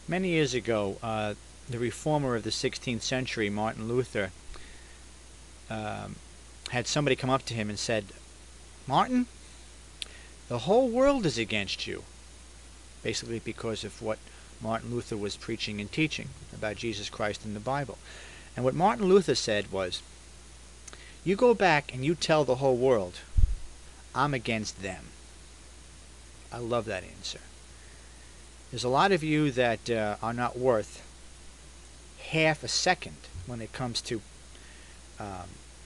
Many years ago, the reformer of the 16th century, Martin Luther, had somebody come up to him and said, "Martin, the whole world is against you." Basically because of what Martin Luther was preaching and teaching about Jesus Christ in the Bible. And what Martin Luther said was, "You go back and you tell the whole world, I'm against them." I love that answer. There's a lot of you that are not worth half a second when it comes to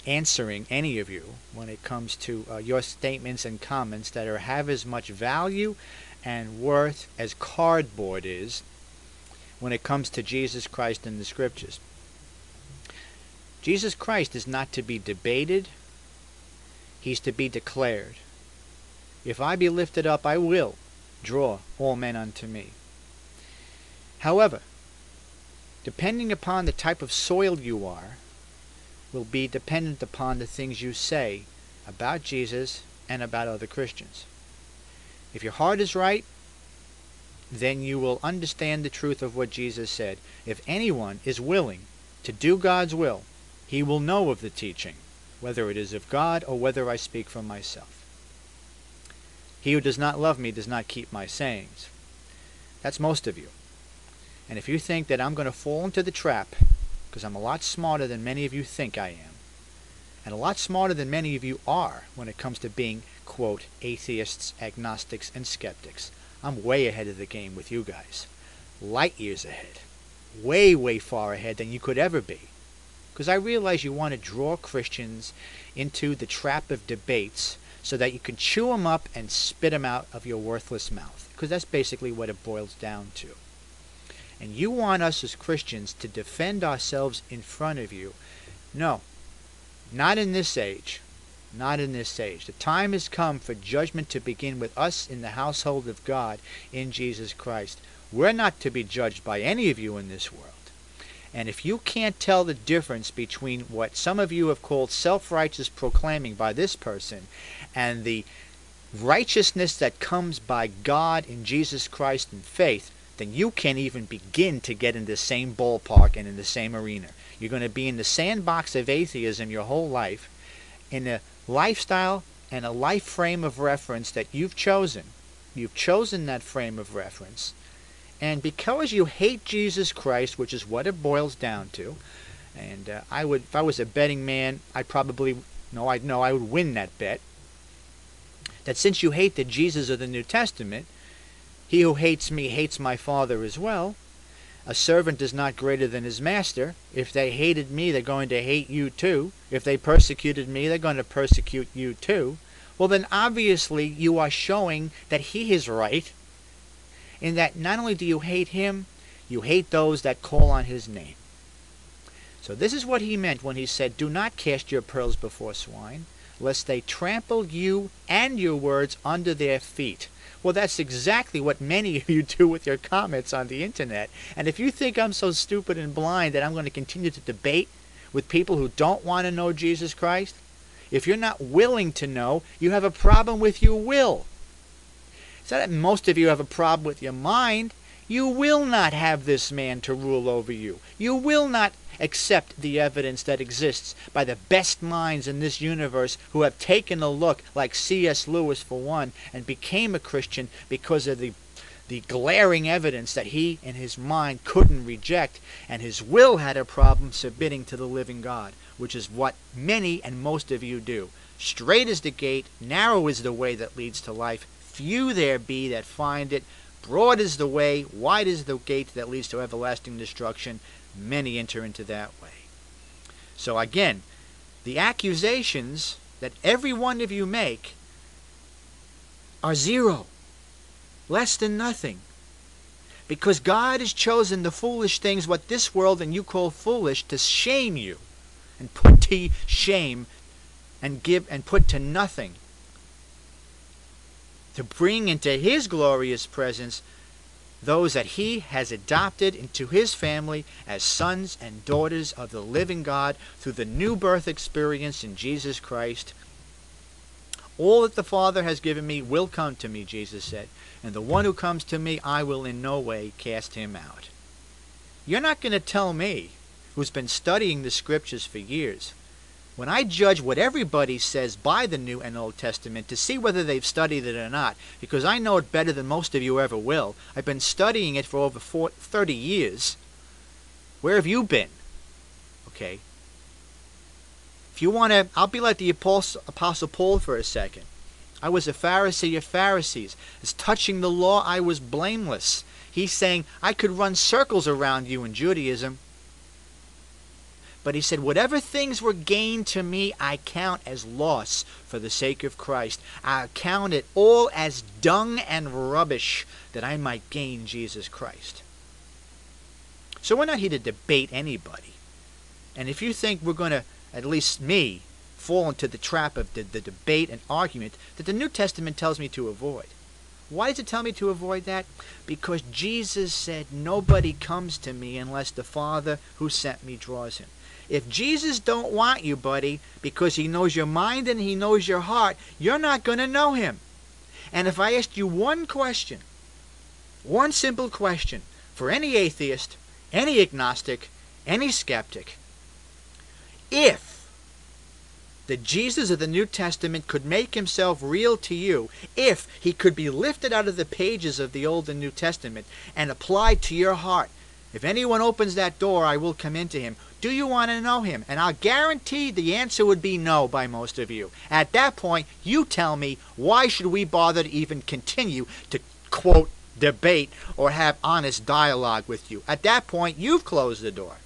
answering any of you, when it comes to your statements and comments that have as much value and worth as cardboard is when it comes to Jesus Christ and the Scriptures. Jesus Christ is not to be debated. He's to be declared. If I be lifted up, I will draw all men unto me. However, depending upon the type of soil you are, will be dependent upon the things you say about Jesus and about other Christians. If your heart is right, then you will understand the truth of what Jesus said. If anyone is willing to do God's will, he will know of the teaching, whether it is of God or whether I speak from myself. He who does not love me does not keep my sayings. That's most of you. And if you think that I'm going to fall into the trap, because I'm a lot smarter than many of you think I am, and a lot smarter than many of you are when it comes to being, quote, atheists, agnostics, and skeptics, I'm way ahead of the game with you guys. Light years ahead. Way, way far ahead than you could ever be. Because I realize you want to draw Christians into the trap of debates so that you can chew them up and spit them out of your worthless mouth. Because that's basically what it boils down to. And you want us as Christians to defend ourselves in front of you. No, not in this age. Not in this age. The time has come for judgment to begin with us in the household of God in Jesus Christ. We're not to be judged by any of you in this world. And if you can't tell the difference between what some of you have called self-righteous proclaiming by this person and the righteousness that comes by God in Jesus Christ in faith, then you can't even begin to get in the same ballpark and in the same arena. You're going to be in the sandbox of atheism your whole life, in a lifestyle and a life frame of reference that you've chosen. You've chosen that frame of reference. And because you hate Jesus Christ, which is what it boils down to, and if I was a betting man, I would win that bet, that since you hate the Jesus of the New Testament, he who hates me hates my Father as well. A servant is not greater than his master. If they hated me, they're going to hate you too. If they persecuted me, they're going to persecute you too. Well, then obviously you are showing that he is right, in that not only do you hate him, you hate those that call on his name. So this is what he meant when he said, "Do not cast your pearls before swine, lest they trample you and your words under their feet." Well, that's exactly what many of you do with your comments on the internet. And if you think I'm so stupid and blind that I'm going to continue to debate with people who don't want to know Jesus Christ, if you're not willing to know, you have a problem with your will. It's not that most of you have a problem with your mind. You will not have this man to rule over you. You will not accept the evidence that exists by the best minds in this universe who have taken a look, like C.S. Lewis for one, and became a Christian because of the glaring evidence that he in his mind couldn't reject, and his will had a problem submitting to the living God, which is what many and most of you do. Straight is the gate, narrow is the way that leads to life, few there be that find it, broad is the way, wide is the gate that leads to everlasting destruction, many enter into that way. So again, the accusations that every one of you make are zero, less than nothing. Because God has chosen the foolish things, what this world and you call foolish, to shame you and put to shame and put to nothing, to bring into his glorious presence those that he has adopted into his family as sons and daughters of the living God through the new birth experience in Jesus Christ. All that the Father has given me will come to me, Jesus said. And the one who comes to me, I will in no way cast him out. You're not going to tell me, who's been studying the Scriptures for years, when I judge what everybody says by the New and Old Testament to see whether they've studied it or not, because I know it better than most of you ever will. I've been studying it for over 30 years. Where have you been? Okay. If you want to, I'll be like the Apostle Paul for a second. I was a Pharisee of Pharisees. As touching the law, I was blameless. He's saying, I could run circles around you in Judaism. But he said, whatever things were gained to me, I count as loss for the sake of Christ. I count it all as dung and rubbish that I might gain Jesus Christ. So we're not here to debate anybody. And if you think we're going to, at least me, fall into the trap of the debate and argument that the New Testament tells me to avoid. Why does it tell me to avoid that? Because Jesus said, nobody comes to me unless the Father who sent me draws him. If Jesus don't want you, buddy, because he knows your mind and he knows your heart, you're not going to know him. And if I asked you one question, one simple question, for any atheist, any agnostic, any skeptic, if the Jesus of the New Testament could make himself real to you, if he could be lifted out of the pages of the Old and New Testament and applied to your heart, if anyone opens that door, I will come into him. Do you want to know him? And I'll guarantee the answer would be no by most of you. At that point, you tell me, why should we bother to even continue to, quote, debate or have honest dialogue with you? At that point, you've closed the door.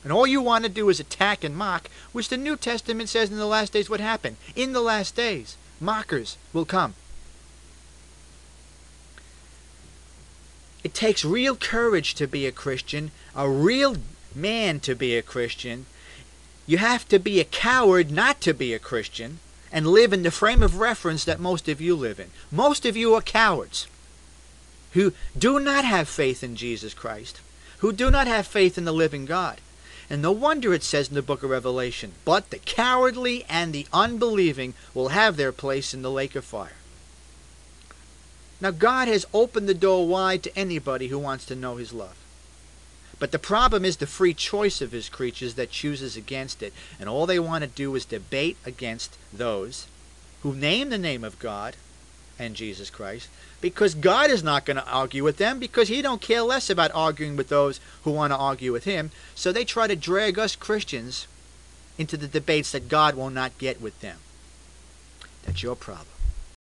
And all you want to do is attack and mock, which the New Testament says in the last days would happen. In the last days, mockers will come. It takes real courage to be a Christian, a real man to be a Christian. You have to be a coward not to be a Christian and live in the frame of reference that most of you live in. Most of you are cowards who do not have faith in Jesus Christ, who do not have faith in the living God. And no wonder it says in the book of Revelation, but the cowardly and the unbelieving will have their place in the lake of fire. Now, God has opened the door wide to anybody who wants to know his love. But the problem is the free choice of his creatures that chooses against it. And all they want to do is debate against those who name the name of God and Jesus Christ, because God is not going to argue with them, because he don't care less about arguing with those who want to argue with him. So they try to drag us Christians into the debates that God will not get with them. That's your problem.